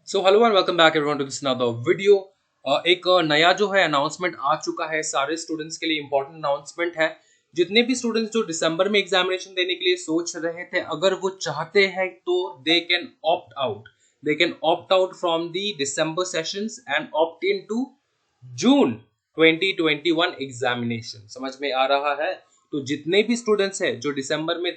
So hello and welcome back everyone to this another video. एक नया जो है अनाउंसमेंट आ चुका है सारे स्टूडेंट्स के लिए। इंपॉर्टेंट अनाउंसमेंट है। जितने भी स्टूडेंट्स जो दिसंबर में एग्जामिनेशन देने के लिए सोच रहे थे, अगर वो चाहते हैं तो they can opt out from the December sessions and opt in to June 2021 examination. समझ में आ रहा है? तो जितने भी स्टूडेंट्स हैं जो दिसंबर में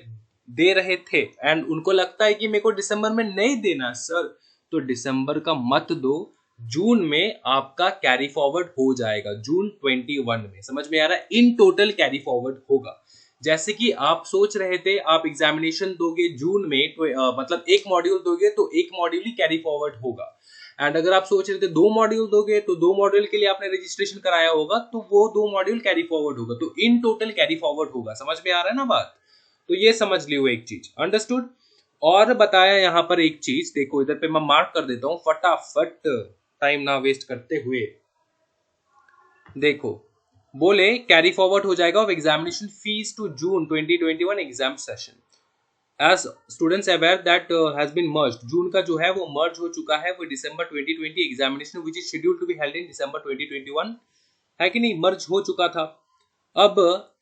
दे रहे थे एंड उनको लगता है कि मेरे को दिसंबर में नहीं देना सर, तो दिसंबर का मत दो, जून में आपका कैरी फॉरवर्ड हो जाएगा। जून 21 में, समझ में आ रहा है? इन टोटल कैरी फॉरवर्ड होगा। जैसे कि आप सोच रहे थे आप एग्जामिनेशन दोगे जून में, मतलब एक मॉड्यूल दोगे तो एक मॉड्यूल ही कैरी फॉरवर्ड होगा। एंड अगर आप सोच रहे थे दो मॉड्यूल दोगे तो दो मॉड्यूल के लिए आपने रजिस्ट्रेशन कराया होगा, तो वो दो मॉड्यूल कैरी फॉरवर्ड होगा। तो इन टोटल कैरी फॉरवर्ड होगा। समझ में आ रहा है ना बात? तो ये समझ लियो एक चीज। अंडरस्टूड? और बताया यहाँ पर एक चीज, देखो इधर पे मैं मार्क कर देता हूं फटाफट, टाइम ना वेस्ट करते हुए। देखो, बोले कैरी फॉरवर्ड हो जाएगा of examination fees to June 2021 exam session as students aware that has been merged. जून का जो है वो मर्ज हो चुका है वो December 2020 examination which is scheduled to be held in December 2021, है कि नहीं? मर्ज हो चुका था। अब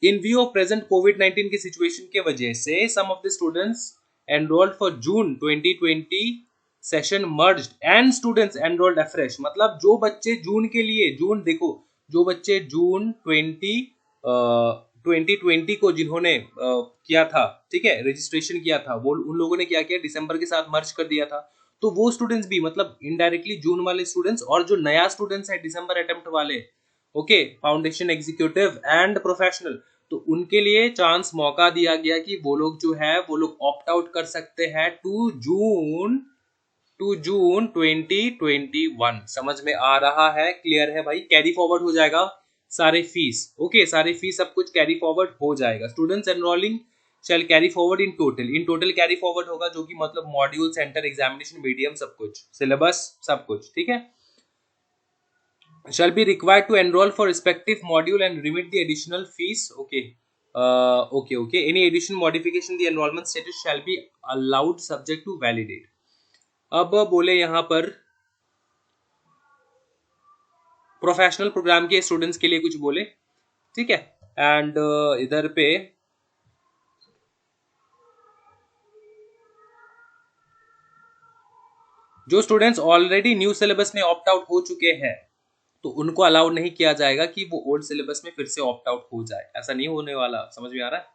इन व्यू ऑफ प्रेजेंट कोविड-19 की सिचुएशन के वजह से some of the students enrolled for June 2020 session merged and students enrolled afresh. मतलब जो बच्चे जून के लिए, जून देखो, जो बच्चे जून 2020 को जिन्होंने किया था, ठीक है, रजिस्ट्रेशन किया था, वो उन लोगों ने क्या किया, दिसंबर के साथ मर्ज कर दिया था। तो वो स्टूडेंट्स भी, मतलब इनडायरेक्टली जून वाले स्टूडेंट्स और जो नया स्टूडेंट्स है दिसंबर अटेम्प्ट वाले, okay, foundation executive and professional, तो उनके लिए चांस मौका दिया गया कि वो लोग जो है वो लोग ऑप्ट आउट कर सकते हैं टू जून 2021। समझ में आ रहा है? क्लियर है भाई? कैरी फॉरवर्ड हो जाएगा सारे फीस, ओके, सारे फीस सब कुछ कैरी फॉरवर्ड हो जाएगा। Students enrolling shall carry forward in total carry forward होगा, जो कि मतलब मॉड्यूल, सेंटर, एग्जामिनेशन, मीडियम, सब कुछ, सिलेबस, सब कुछ, ठीक है। Shall be required to enroll for respective module and remit the additional fees. Okay. Okay. Any additional modification the enrollment status shall be allowed subject to validate. अब बोले यहाँ पर प्रोफेशनल प्रोग्राम के स्टूडेंट्स के लिए कुछ बोले, ठीक है। एंड इधर पे जो स्टूडेंट्स ऑलरेडी न्यू सिलेबस में ऑप्ट आउट हो चुके हैं, तो उनको अलाउ नहीं किया जाएगा कि वो ओल्ड सिलेबस में फिर से ऑप्ट आउट हो जाए। ऐसा नहीं होने वाला। समझ में आ रहा है?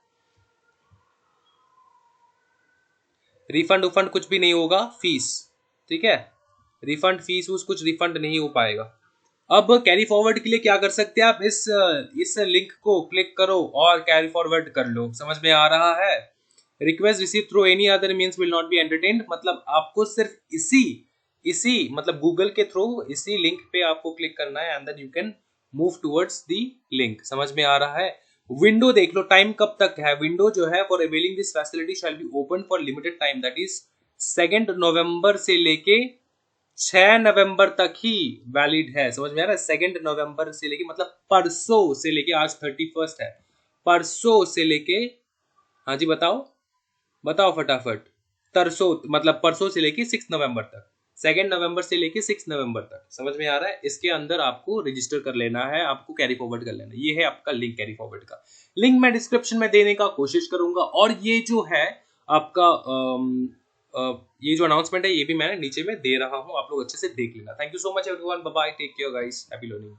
रिफंड उफंड कुछ भी नहीं होगा, फीस, ठीक है। रिफंड फीस कुछ रिफंड नहीं हो पाएगा। अब कैरी फॉरवर्ड के लिए क्या कर सकते हैं आप, इस लिंक को क्लिक करो और कैरी फॉरवर्ड कर लो। समझ में आ रहा है? Request receive through any other means will not be entertained. मतलब आपको सिर्फ इसी इसी मतलब गूगल के थ्रू इसी लिंक पे आपको क्लिक करना है and then you can move towards the link. समझ में आ रहा है? विंडो देख लो, टाइम कब तक है। विंडो जो है for availing this facility shall be open for limited time, that is 2 नवंबर से लेके 6 नवंबर तक ही वैलिड है। समझ में आ रहा है? 2 नवंबर से लेके, मतलब परसों से लेके, आज 31 है, परसों से लेके, हाँ जी बताओ बताओ फटाफट, तरसों मतलब परसों से लेके 6 नवंबर तक, 2 नवंबर से लेके 6 नवंबर तक। समझ में आ रहा है? इसके अंदर आपको रजिस्टर कर लेना है, आपको कैरी फॉरवर्ड कर लेना है। ये है आपका लिंक कैरी फॉरवर्ड का। लिंक मैं डिस्क्रिप्शन में देने का कोशिश करूंगा। और ये जो है आपका ये जो अनाउंसमेंट है ये भी मैं नीचे में दे रहा हूँ, आप लोग अच्छे से देख लेना। Thank you so much everyone, bye bye, take care guys, happy learning.